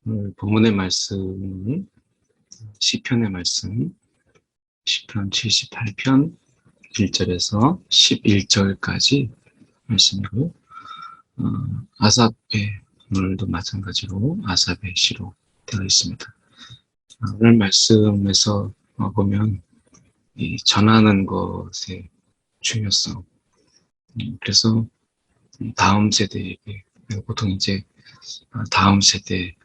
오늘 본문의 말씀은 시편의 말씀, 시편 78편 1절에서 11절까지 말씀이고, 아삽의, 오늘도 마찬가지로 아삽의 시로 되어 있습니다. 오늘 말씀에서 보면 이 전하는 것의 중요성, 그래서 다음 세대에게, 보통 이제 다음 세대를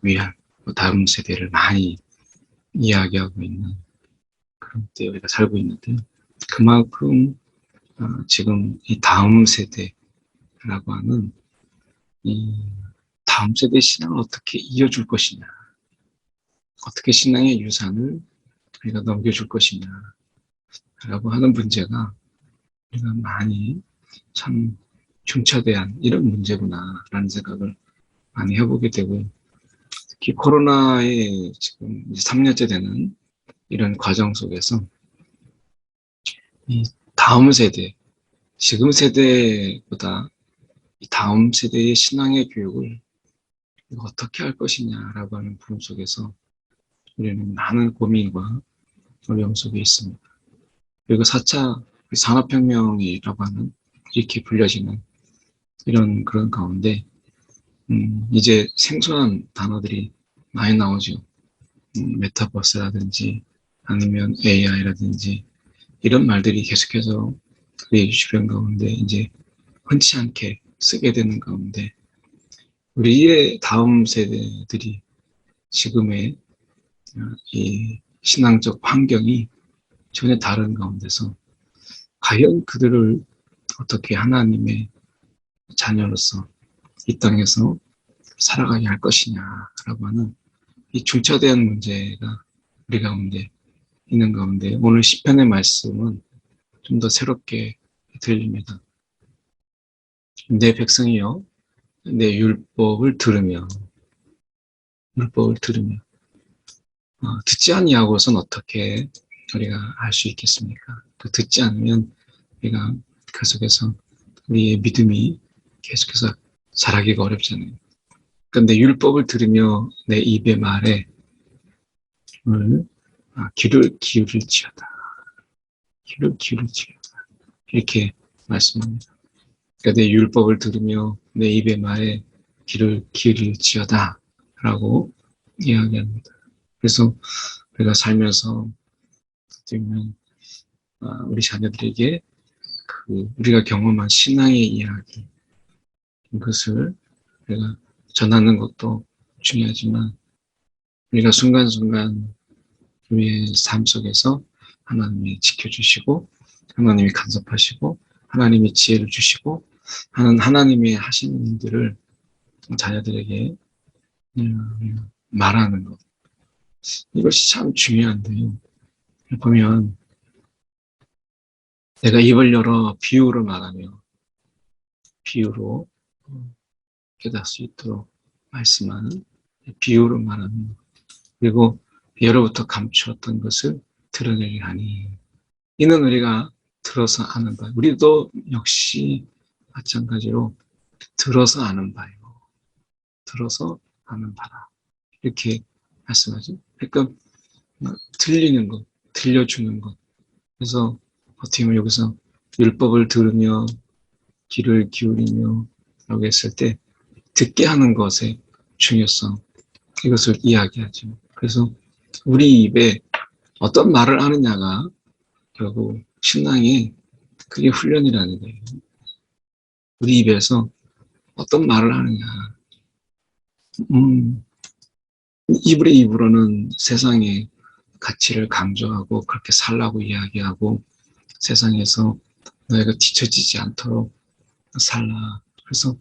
위한, 다음 세대를 많이 이야기하고 있는 그런 때에 우리가 살고 있는데, 그만큼 지금 이 다음 세대라고 하는 이 다음 세대 신앙을 어떻게 이어줄 것이냐, 어떻게 신앙의 유산을 우리가 넘겨줄 것이냐 라고 하는 문제가 우리가 많이 참 중차대한 이런 문제구나 라는 생각을 많이 해보게 되고, 특히 코로나에 지금 3년째 되는 이런 과정 속에서 이 다음 세대, 지금 세대보다 이 다음 세대의 신앙의 교육을 어떻게 할 것이냐라고 하는 부분 속에서 우리는 많은 고민과 어려움 속에 있습니다. 그리고 4차 산업혁명이라고 하는, 이렇게 불려지는 이런 그런 가운데 이제 생소한 단어들이 많이 나오죠. 메타버스라든지 아니면 AI라든지 이런 말들이 계속해서 우리 주변 가운데 이제 흔치 않게 쓰게 되는 가운데, 우리의 다음 세대들이 지금의 이 신앙적 환경이 전혀 다른 가운데서 과연 그들을 어떻게 하나님의 자녀로서 이 땅에서 살아가게 할 것이냐라고 하는 이 중차대한 문제가 우리 가운데 있는 가운데, 오늘 시편의 말씀은 좀 더 새롭게 들립니다. 내 백성이여, 내 율법을 들으며 듣지 아니하고서는 어떻게 우리가 알 수 있겠습니까? 듣지 않으면 우리가 그 속에서 우리의 믿음이 계속해서 자라기가 어렵잖아요. 그런데 율법을 들으며 내 입의 말에 귀를 기울일지어다. 귀를 기울일지어다. 이렇게 말씀합니다. 그러니까 내 율법을 들으며 내 입의 말에 귀를 기울일지어다 라고 이야기합니다. 그래서 우리가 살면서 우리 자녀들에게 우리가 경험한 신앙의 이야기, 이것을 우리가 전하는 것도 중요하지만, 우리가 순간순간 우리의 삶 속에서 하나님이 지켜주시고, 하나님이 간섭하시고, 하나님이 지혜를 주시고 하는 하나님의 하시는 일들을 자녀들에게 말하는 것, 이것이 참 중요한데요. 보면 내가 입을 열어 비유로 말하며 비유로 깨달을 수 있도록 말씀하는, 비유로 말하는 것, 그리고 예로부터 감추었던 것을 드러내게 하니 이는 우리가 들어서 아는 바, 우리도 역시 마찬가지로 들어서 아는 바요. 들어서 아는 바라. 이렇게 말씀하죠. 그러니까 들리는 것, 들려주는 것. 그래서 어떻게 보면 여기서 율법을 들으며 귀를 기울이며 라고 했을 때 듣게 하는 것의 중요성, 이것을 이야기하죠. 그래서 우리 입에 어떤 말을 하느냐가 결국 신앙의 그게 훈련이라는 거예요. 우리 입에서 어떤 말을 하느냐. 입으로 입으로는 세상의 가치를 강조하고 그렇게 살라고 이야기하고, 세상에서 너희가 뒤처지지 않도록 살라. 그래서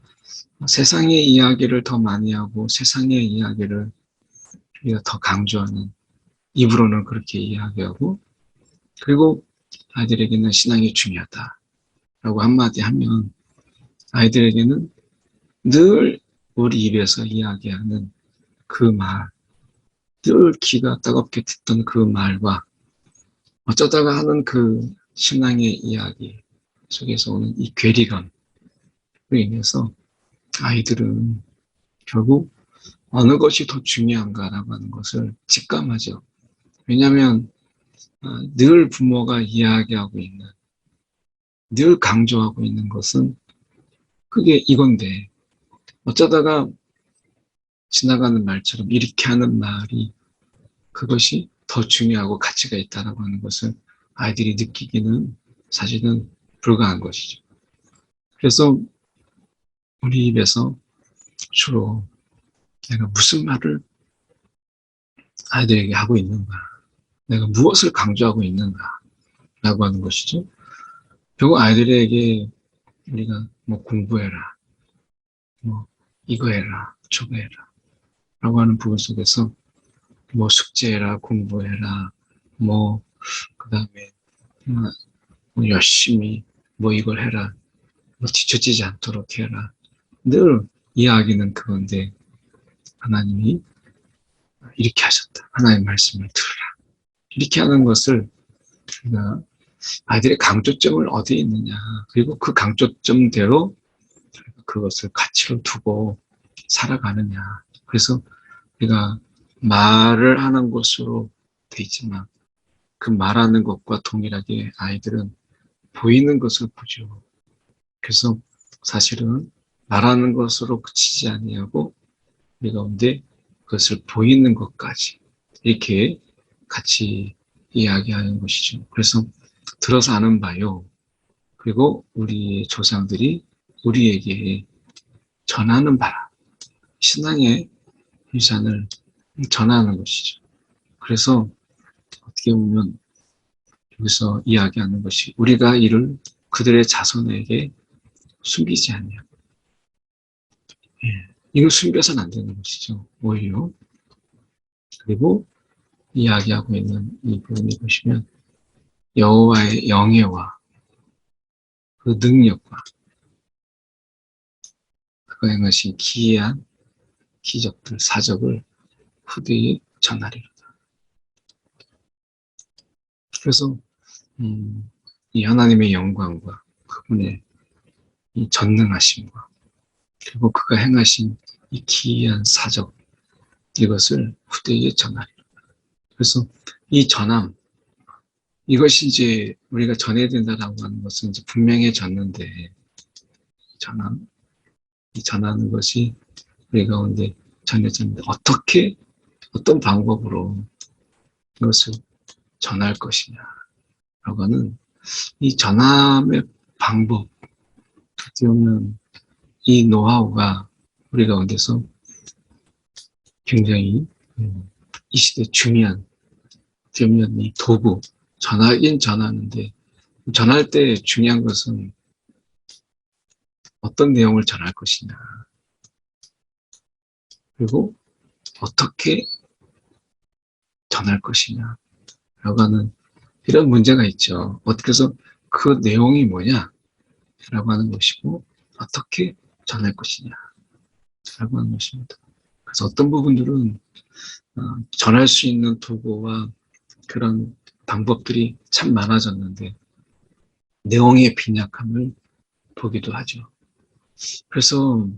세상의 이야기를 더 많이 하고 세상의 이야기를 우리가 더 강조하는, 입으로는 그렇게 이야기하고, 그리고 아이들에게는 신앙이 중요하다라고 한마디 하면 아이들에게는 늘 우리 입에서 이야기하는 그 말, 늘 귀가 따갑게 듣던 그 말과 어쩌다가 하는 그 신앙의 이야기 속에서 오는 이 괴리감으로 인해서 아이들은 결국 어느 것이 더 중요한가라고 하는 것을 직감하죠. 왜냐하면 늘 부모가 이야기하고 있는, 늘 강조하고 있는 것은 그게 이건데, 어쩌다가 지나가는 말처럼 이렇게 하는 말이 그것이 더 중요하고 가치가 있다라고 하는 것을 아이들이 느끼기는 사실은 불가한 것이죠. 그래서 우리 입에서 주로 내가 무슨 말을 아이들에게 하고 있는가, 내가 무엇을 강조하고 있는가라고 하는 것이죠. 결국 아이들에게 우리가 뭐 공부해라, 뭐 이거 해라, 저거 해라 라고 하는 부분 속에서 뭐 숙제해라, 공부해라, 뭐 그다음에 뭐 열심히 뭐 이걸 해라, 뭐 뒤처지지 않도록 해라. 늘 이야기는 그건데 하나님이 이렇게 하셨다. 하나님의 말씀을 들으라. 이렇게 하는 것을 우리가 아이들의 강조점을 어디에 있느냐. 그리고 그 강조점대로 그것을 가치로 두고 살아가느냐. 그래서 우리가 말을 하는 것으로 돼 있지만 그 말하는 것과 동일하게 아이들은 보이는 것을 보죠. 그래서 사실은 말하는 것으로 그치지 아니하고 우리 가운데 그것을 보이는 것까지 이렇게 같이 이야기하는 것이죠. 그래서 들어서 아는 바요. 그리고 우리 조상들이 우리에게 전하는 바라. 신앙의 유산을 전하는 것이죠. 그래서 어떻게 보면 여기서 이야기하는 것이 우리가 이를 그들의 자손에게 숨기지 않냐. 이걸 숨겨서는 안 되는 것이죠. 오히려. 그리고 이야기하고 있는 이 부분이 보시면 여호와의 영예와 그 능력과 그가 행하신 기이한 기적들, 사적을 후대에 전하리로다. 그래서 이 하나님의 영광과 그분의 이 전능하심과 그리고 그가 행하신 이 기이한 사적 이것을 후대에 전하리로다. 그래서 이 전함 이것이 이제 우리가 전해야 된다라고 하는 것은 이제 분명해졌는데 전함 이 전하는 것이 우리 가운데 전해졌는데 어떻게 어떤 방법으로 이것을 전할 것이냐라고 하는 이 전함의 방법 어떻게 보면 이 노하우가 우리 가운데서 굉장히 이 시대 중요한 어떻게 보면 이 도구 전하긴 전하는데 전할 때 중요한 것은 어떤 내용을 전할 것이냐 그리고 어떻게 전할 것이냐 라고 하는 이런 문제가 있죠. 어떻게 해서 그 내용이 뭐냐 라고 하는 것이고 어떻게 전할 것이냐 라고 하는 것입니다. 그래서 어떤 부분들은 전할 수 있는 도구와 그런 방법들이 참 많아졌는데 내용의 빈약함을 보기도 하죠. 그래서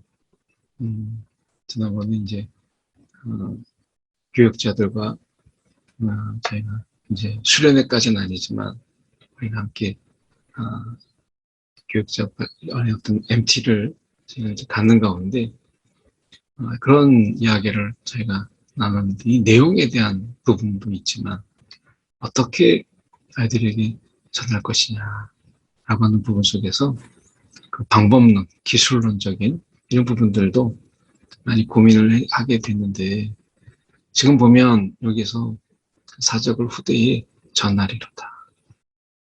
지난번에 이제 교육자들과 저희가 이제 수련회까지는 아니지만 우리가 함께 교육자 어떤 MT를 제가 이제 갖는 가운데 그런 이야기를 저희가 나눴는데 이 내용에 대한 부분도 있지만 어떻게 아이들에게 전할 것이냐라고 하는 부분 속에서 그 방법론, 기술론적인 이런 부분들도 많이 고민을 하게 됐는데 지금 보면 여기서 사적을 후대에 전하리로다.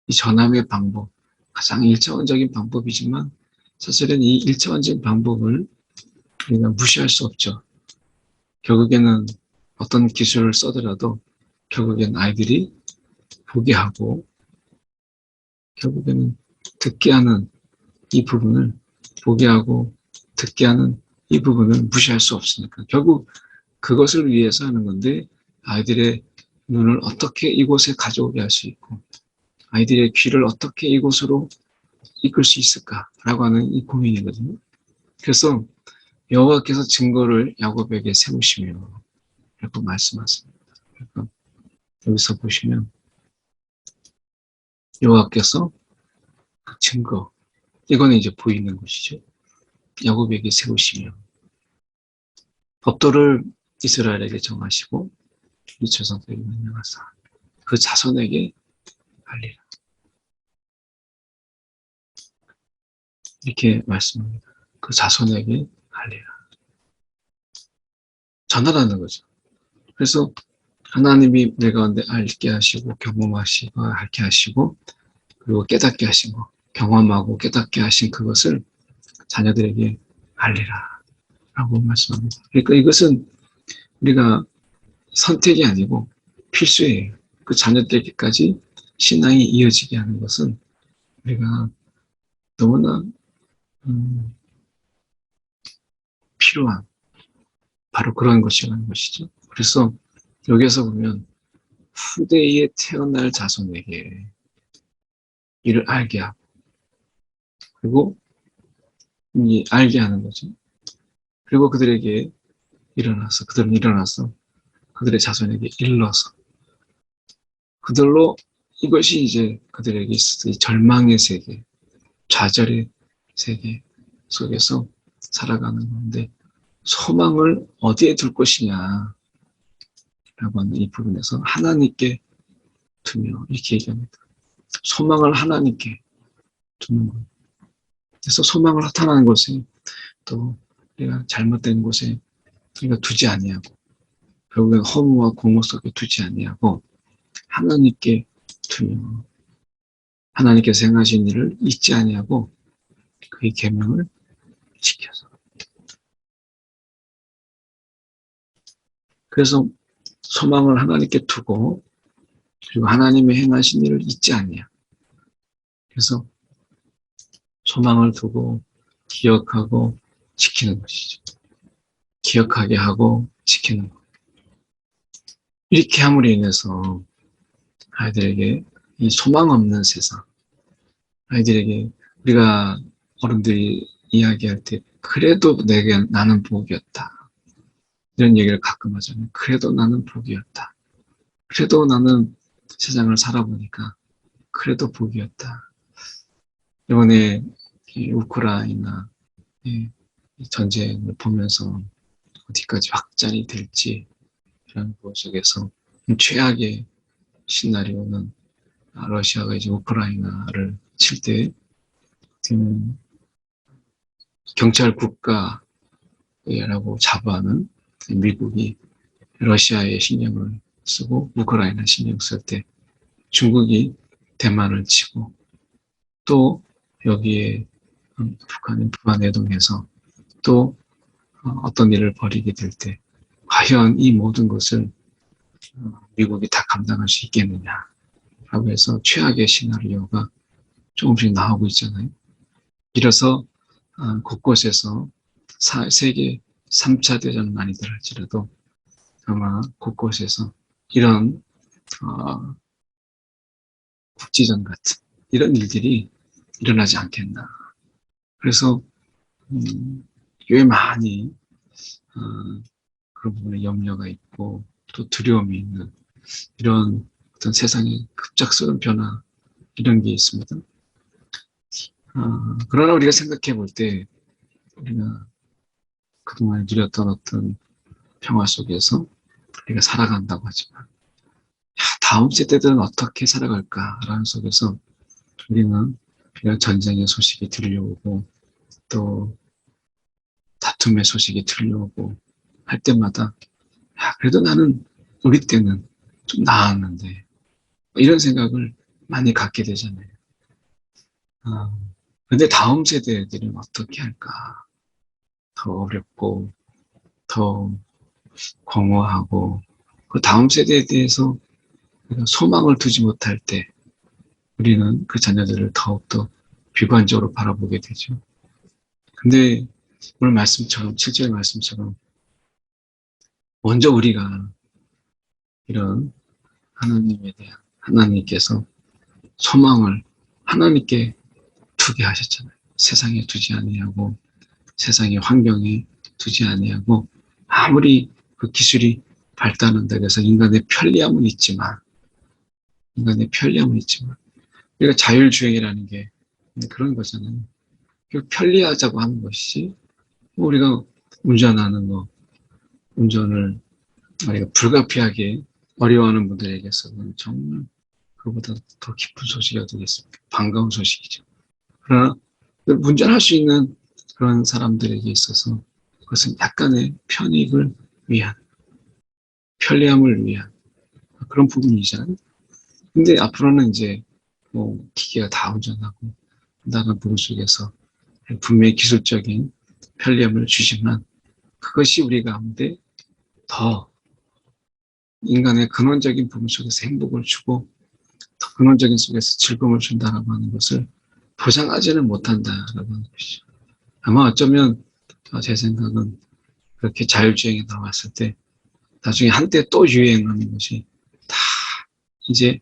이 전함의 방법, 가장 일차원적인 방법이지만 사실은 이 일차원적인 방법을 우리가 무시할 수 없죠. 결국에는 어떤 기술을 써더라도 결국엔 아이들이 보게 하고 결국에는 듣게 하는 이 부분을 보게 하고 듣게 하는 이 부분을 무시할 수 없으니까 결국 그것을 위해서 하는 건데 아이들의 눈을 어떻게 이곳에 가져오게 할 수 있고 아이들의 귀를 어떻게 이곳으로 이끌 수 있을까라고 하는 이 고민이거든요. 그래서 여호와께서 증거를 야곱에게 세우시며 라고 말씀하십니다. 그러니까 여기서 보시면 여호와께서 그 증거, 이거는 이제 보이는 것이죠. 야곱에게 세우시며 법도를 이스라엘에게 정하시고 이 조상들에게 명령하사 그 자손에게 알리라. 이렇게 말씀합니다. 그 자손에게 알리라. 전하라는 거죠. 그래서 하나님이 내 가운데 알게 하시고 경험하시고 알게 하시고 그리고 깨닫게 하신 거, 경험하고 깨닫게 하신 그것을 자녀들에게 알리라 라고 말씀합니다. 그러니까 이것은 우리가 선택이 아니고 필수예요. 그 자녀들에게까지 신앙이 이어지게 하는 것은 우리가 너무나 필요한 바로 그런 것이라는 것이죠. 그래서 여기에서 보면 후대에 태어날 자손에게 이를 알게 하고 그리고 알게 하는 거죠. 그리고 그들은 일어나서 그들의 자손에게 일러서 그들로 이것이 이제 그들에게 있었던 이 절망의 세계, 좌절의 세계 속에서 살아가는 건데 소망을 어디에 둘 것이냐 라고 하는 이 부분에서 하나님께 두며 이렇게 얘기합니다. 소망을 하나님께 두는 거예요. 그래서 소망을 나타나는 곳에 또 우리가 잘못된 곳에 우리가 두지 아니하고 결국엔 허무와 공허 속에 두지 아니하고 하나님께 두며 하나님께서 행하신 일을 잊지 아니하고 그의 계명을 지켜서 그래서 소망을 하나님께 두고 그리고 하나님의 행하신 일을 잊지 아니하고 그래서 소망을 두고 기억하고 지키는 것이죠. 기억하게 하고 지키는 것. 이렇게 함으로 인해서 아이들에게 이 소망 없는 세상, 아이들에게 우리가 어른들이 이야기할 때 그래도 나는 복이었다. 이런 얘기를 가끔 하잖아요. 그래도 나는 복이었다. 그래도 나는 세상을 살아보니까 그래도 복이었다. 이번에 우크라이나 전쟁을 보면서 어디까지 확장이 될지 이런 것 속에서 최악의 시나리오는 러시아가 이제 우크라이나를 칠 때 경찰 국가라고 자부하는 미국이 러시아에 신경을 쓰고 우크라이나 신경 쓸 때 중국이 대만을 치고 또 여기에 북한이 부안해동해서 또 어떤 일을 벌이게 될 때 과연 이 모든 것을 미국이 다 감당할 수 있겠느냐라고 해서 최악의 시나리오가 조금씩 나오고 있잖아요. 이래서 곳곳에서 세계 3차 대전은 아니더라 할지라도 아마 곳곳에서 이런 국지전 같은 이런 일들이 일어나지 않겠나. 그래서 꽤 많이 그런 부분에 염려가 있고 또 두려움이 있는 이런 어떤 세상의 급작스러운 변화 이런 게 있습니다. 그러나 우리가 생각해 볼 때 우리가 그동안 누렸던 어떤 평화 속에서 우리가 살아간다고 하지만 다음 세대들은 어떻게 살아갈까라는 속에서 우리는 그냥 전쟁의 소식이 들려오고 또 다툼의 소식이 들려오고 할 때마다 그래도 나는 우리 때는 좀 나았는데 이런 생각을 많이 갖게 되잖아요. 근데 다음 세대들은 어떻게 할까? 더 어렵고 더 공허하고 그 다음 세대에 대해서 소망을 두지 못할 때 우리는 그 자녀들을 더욱더 비관적으로 바라보게 되죠. 근데 오늘 말씀처럼 7절 말씀처럼 먼저 우리가 이런 하나님에 대한 하나님께서 소망을 하나님께 두게 하셨잖아요. 세상에 두지 아니하고 세상의 환경에 두지 아니하고 아무리 그 기술이 발달한다고 해서 인간의 편리함은 있지만 우리가 자율주행이라는 게 그런 거잖아요. 편리하자고 하는 것이지 우리가 운전하는 거 운전을 우리가 불가피하게 어려워하는 분들에게서는 정말 그보다 더 깊은 소식이 어디겠습니까? 반가운 소식이죠. 그러나 운전할 수 있는 그런 사람들에게 있어서 그것은 약간의 편익을 위한, 편리함을 위한 그런 부분이잖아요. 근데 앞으로는 이제 뭐 기계가 다 운전하고 나가는 부분 속에서 분명히 기술적인 편리함을 주지만 그것이 우리가 가운데 더 인간의 근원적인 부분 속에서 행복을 주고 더 근원적인 속에서 즐거움을 준다라고 하는 것을 보장하지는 못한다라고 하는 것이죠. 아마 어쩌면 제 생각은 그렇게 자율주행이 나왔을 때 나중에 한때 또 유행하는 것이 다 이제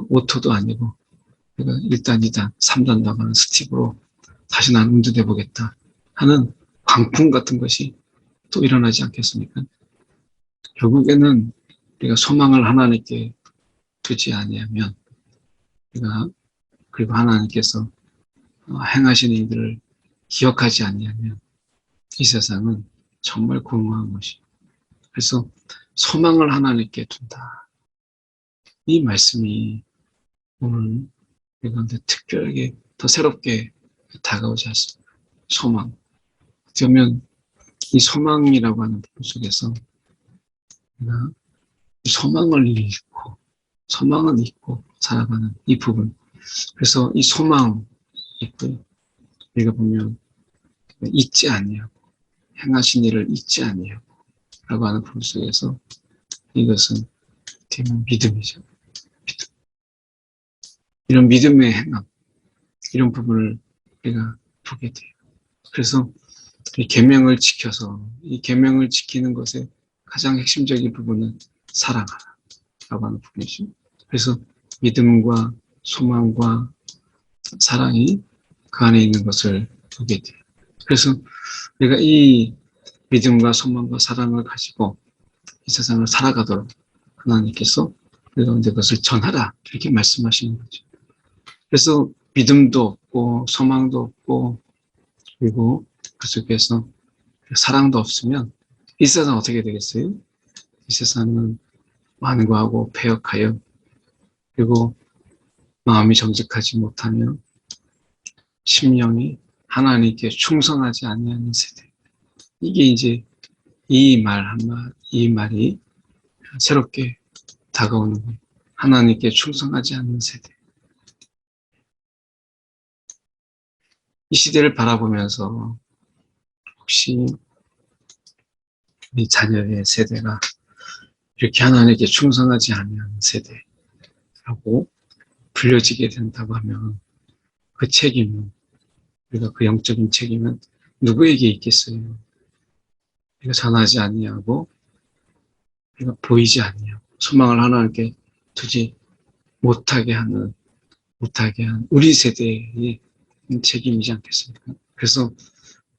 오토도 아니고 1단, 2단, 3단 나가는 스틱으로 다시 난 운전해 보겠다 하는 광풍 같은 것이 또 일어나지 않겠습니까? 결국에는 우리가 소망을 하나님께 두지 아니하면 우리가 그리고 하나님께서 행하신 일들을 기억하지 아니하면 이 세상은 정말 공허한 것이. 그래서 소망을 하나님께 둔다. 이 말씀이 오늘 우리가 특별하게 더 새롭게 다가오지 않습니다. 소망. 어쩌면 이 소망이라고 하는 부분 속에서 우리가 소망을 잃고 소망은 잊고 살아가는 이 부분. 그래서 이 소망 있고 우리가 보면 잊지 아니하고 행하신 일을 잊지 아니하고 라고 하는 부분 속에서 이것은 믿음이죠. 믿음. 이런 믿음의 행함, 이런 부분을 우리가 보게 돼요. 그래서 이 계명을 지켜서 이 계명을 지키는 것의 가장 핵심적인 부분은 사랑하라 라고 하는 부분이죠. 그래서 믿음과 소망과 사랑이 그 안에 있는 것을 보게 돼요. 그래서 우리가 이 믿음과 소망과 사랑을 가지고 이 세상을 살아가도록 하나님께서 우리가 그것을 전하라 이렇게 말씀하시는 거죠. 그래서 믿음도 없고 소망도 없고 그리고 그 속에서 사랑도 없으면 이 세상 어떻게 되겠어요? 이 세상은 완고하고 패역하여 그리고 마음이 정직하지 못하며 심령이 하나님께 충성하지 아니하는 세대. 이게 이제 이 말이 새롭게 다가오는 거예요. 하나님께 충성하지 않는 세대. 이 시대를 바라보면서 혹시 우리 자녀의 세대가 이렇게 하나님께 충성하지 않는 세대라고 불려지게 된다고 하면 그 책임은 우리가 그 영적인 책임은 누구에게 있겠어요? 우리가 전하지 아니하고 우리가 보이지 아니하고 소망을 하나님께 두지 못하게 한 우리 세대의 책임이지 않겠습니까? 그래서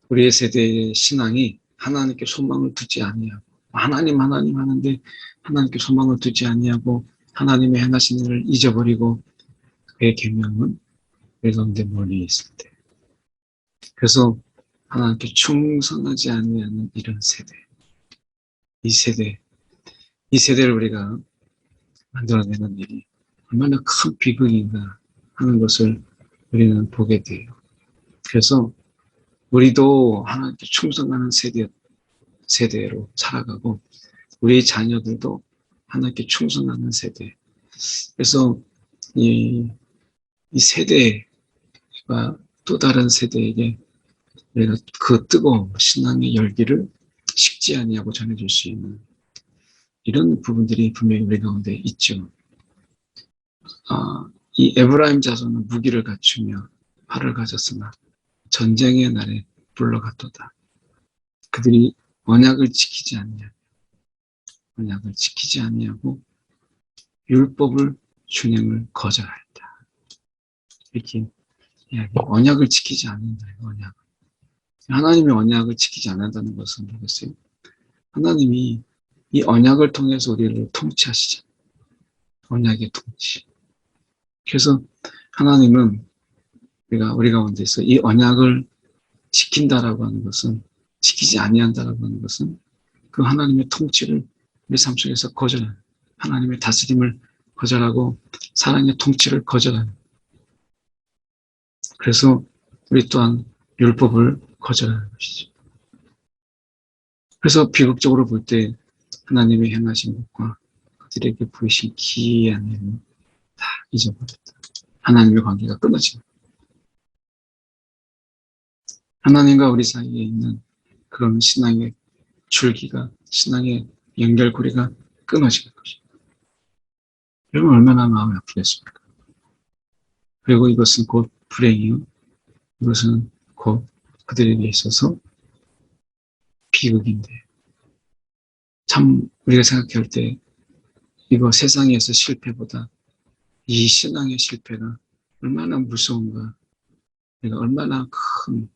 우리의 세대의 신앙이 하나님께 소망을 두지 아니하고 하나님 하는데 하나님께 소망을 두지 아니하고 하나님의 행하신 일을 잊어버리고 그의 계명은 우리 가운데 멀리 있을 때 그래서 하나님께 충성하지 아니하는 이런 세대 이 세대를 우리가 만들어내는 일이 얼마나 큰 비극인가 하는 것을 우리는 보게 돼요. 그래서 우리도 하나님께 충성하는 세대로 살아가고 우리 자녀들도 하나님께 충성하는 세대. 그래서 이 세대가 또 다른 세대에게 우리가 그 뜨거운 신앙의 열기를 식지 아니하고 전해줄 수 있는 이런 부분들이 분명히 우리 가운데 있죠. 이 에브라임 자손은 무기를 갖추며 활을 가졌으나 전쟁의 날에 물러갔도다. 그들이 언약을 지키지 아니하고 율법을 준행을 거절하였다. 이렇게 이야기. 언약을 지키지 않는다. 언약. 하나님의 언약을 지키지 않는다는 것은 뭐겠어요? 하나님이 이 언약을 통해서 우리를 통치하시죠. 언약의 통치. 그래서 하나님은 우리 가운데서 이 언약을 지킨다라고 하는 것은, 지키지 아니한다라고 하는 것은 그 하나님의 통치를 우리 삶 속에서 거절하는, 하나님의 다스림을 거절하고 사랑의 통치를 거절하는, 그래서 우리 또한 율법을 거절하는 것이죠. 그래서 비극적으로 볼 때 하나님의 행하신 것과 그들에게 부으신 기이한 일은 다 잊어버렸다. 하나님의 관계가 끊어집니다. 하나님과 우리 사이에 있는 그런 신앙의 줄기가, 신앙의 연결고리가 끊어지는 것입니다. 여러분 얼마나 마음이 아프겠습니까? 그리고 이것은 곧 불행이요. 이것은 곧 그들에게 있어서 비극인데, 참 우리가 생각할 때 이거 세상에서 실패보다 이 신앙의 실패가 얼마나 무서운가, 우리가 얼마나 큰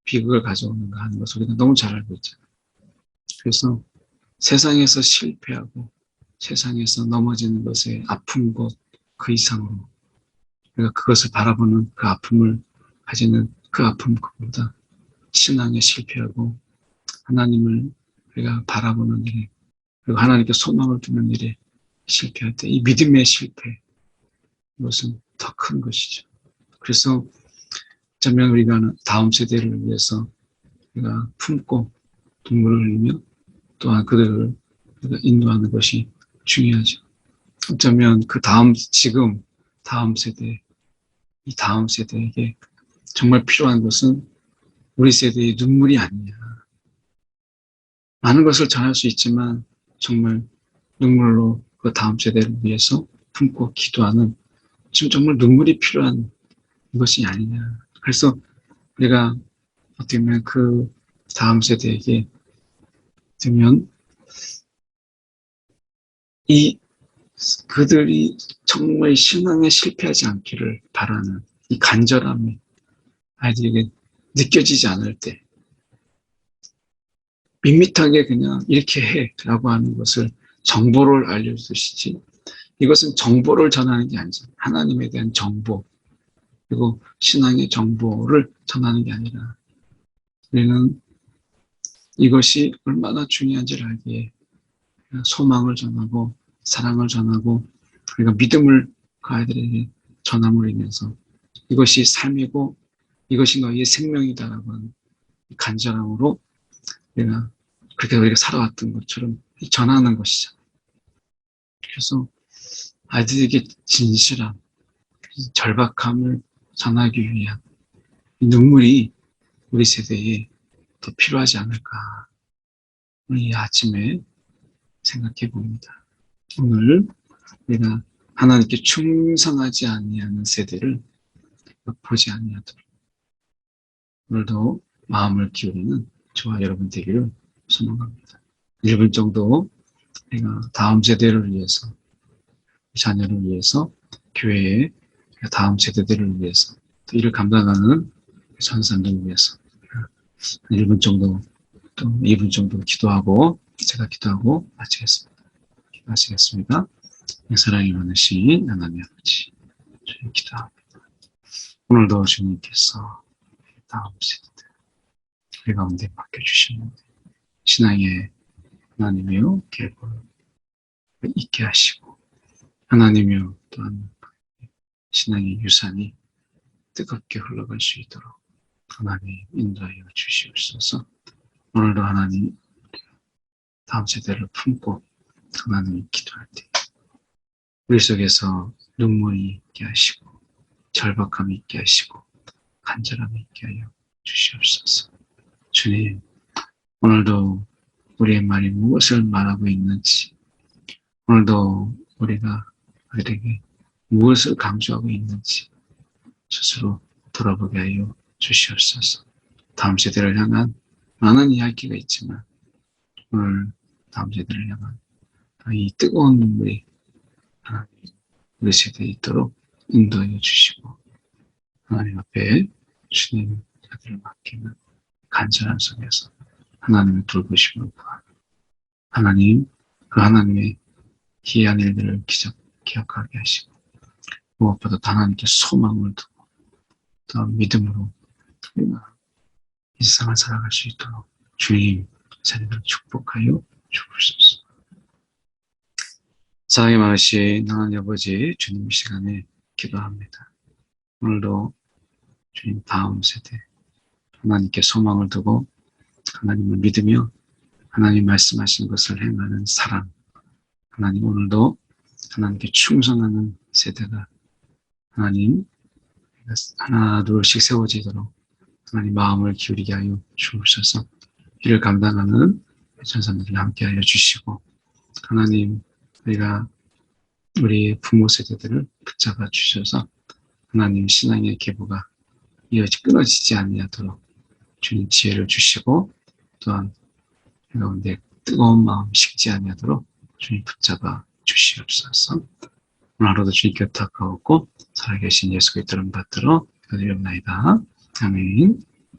비극을 가져오는가 하는 것을 우리가 너무 잘 알고 있잖아요. 그래서 세상에서 실패하고 세상에서 넘어지는 것의 아픈 것 그 이상으로 우리가 그것을 바라보는 그 아픔을 가지는 그 아픔 그보다 신앙에 실패하고 하나님을 우리가 바라보는 일에, 그리고 하나님께 소망을 두는 일에 실패할 때 이 믿음의 실패, 이것은 더 큰 것이죠. 그래서 어쩌면 우리가 다음 세대를 위해서 우리가 품고 눈물을 흘리며 또한 그들을 우리가 인도하는 것이 중요하죠. 어쩌면 그 지금 다음 세대, 이 다음 세대에게 정말 필요한 것은 우리 세대의 눈물이 아니냐. 많은 것을 전할 수 있지만 정말 눈물로 그 다음 세대를 위해서 품고 기도하는, 지금 정말 눈물이 필요한 것이 아니냐. 그래서 우리가 어떻게 보면 그 다음 세대에게 되면 이 그들이 정말 신앙에 실패하지 않기를 바라는 이 간절함이 아이들에게 느껴지지 않을 때 밋밋하게 그냥 이렇게 해라고 하는 것을 정보를 알려주시지, 이것은 정보를 전하는 게 아니죠. 하나님에 대한 정보, 그리고 신앙의 정보를 전하는 게 아니라 우리는 이것이 얼마나 중요한지를 알기에 소망을 전하고 사랑을 전하고 우리가 믿음을 그 아이들에게 전함으로 인해서 이것이 삶이고 이것이 너희의 생명이다라고 하는 간절함으로 우리가 그렇게 우리가 살아왔던 것처럼 전하는 것이죠. 그래서 아이들에게 진실한 절박함을 전하기 위한 눈물이 우리 세대에 더 필요하지 않을까, 오늘 이 아침에 생각해 봅니다. 오늘 우리가 하나님께 충성하지 아니하는 세대를 보지 아니하도록 오늘도 마음을 기울이는 저와 여러분 되기를 소망합니다. 1분 정도 우리가 다음 세대를 위해서, 자녀를 위해서, 교회의 다음 세대들을 위해서, 또 이를 감당하는 전사들을 위해서 1분 정도, 또 2분 정도 기도하고 제가 기도하고 마치겠습니다. 사랑이 많으신 하나님 아버지, 주님 기도합니다. 오늘도 주님께서 다음 세대들 우리 가운데 맡겨주시는 신앙의 하나님이요 계보를 있게 하시고, 하나님이요 또한 신앙의 유산이 뜨겁게 흘러갈 수 있도록 하나님 인도하여 주시옵소서. 오늘도 하나님 다음 세대를 품고 하나님 기도할 때 우리 속에서 눈물이 있게 하시고 절박함이 있게 하시고 간절함이 있게 하여 주시옵소서. 주님, 오늘도 우리의 말이 무엇을 말하고 있는지, 오늘도 우리가 그들에게 무엇을 강조하고 있는지 스스로 돌아보게 하여 주시옵소서. 다음 세대를 향한 많은 이야기가 있지만 오늘 다음 세대를 향한 이 뜨거운 눈물이 하나님 우리 세대에 있도록 인도하여 주시고, 하나님 앞에 주님 자들을 맡기는 간절함 속에서 하나님의 돌보심을 구하는 하나님, 그 하나님의 기이한 일들을 기억하게 하시고 무엇보다 하나님께 소망을 두고 또 믿음으로 우리가 이 세상을 살아갈 수 있도록 주님 자리를 축복하여 주옵소서. 사랑의 많으신 하나님 아버지, 주님 이 시간에 기도합니다. 오늘도 주님 다음 세대 하나님께 소망을 두고 하나님을 믿으며 하나님 말씀하신 것을 행하는 사람, 하나님 오늘도 하나님께 충성하는 세대가 하나님 하나 둘씩 세워지도록 하나님 마음을 기울이게 하여 주옵소서. 이를 감당하는 전사님들 함께 하여 주시고 하나님 우리가 우리 부모 세대들을 붙잡아 주셔서 하나님 신앙의 계보가 끊어지지 아니하도록 주님 지혜를 주시고 또한 가운데 뜨거운 마음 식지 아니하도록 주님 붙잡아 주시옵소서. 오늘 하루도 주님 곁에 가깝고 살아계신 예수 그리스도를 받들어 기도드리옵나이다. 아멘.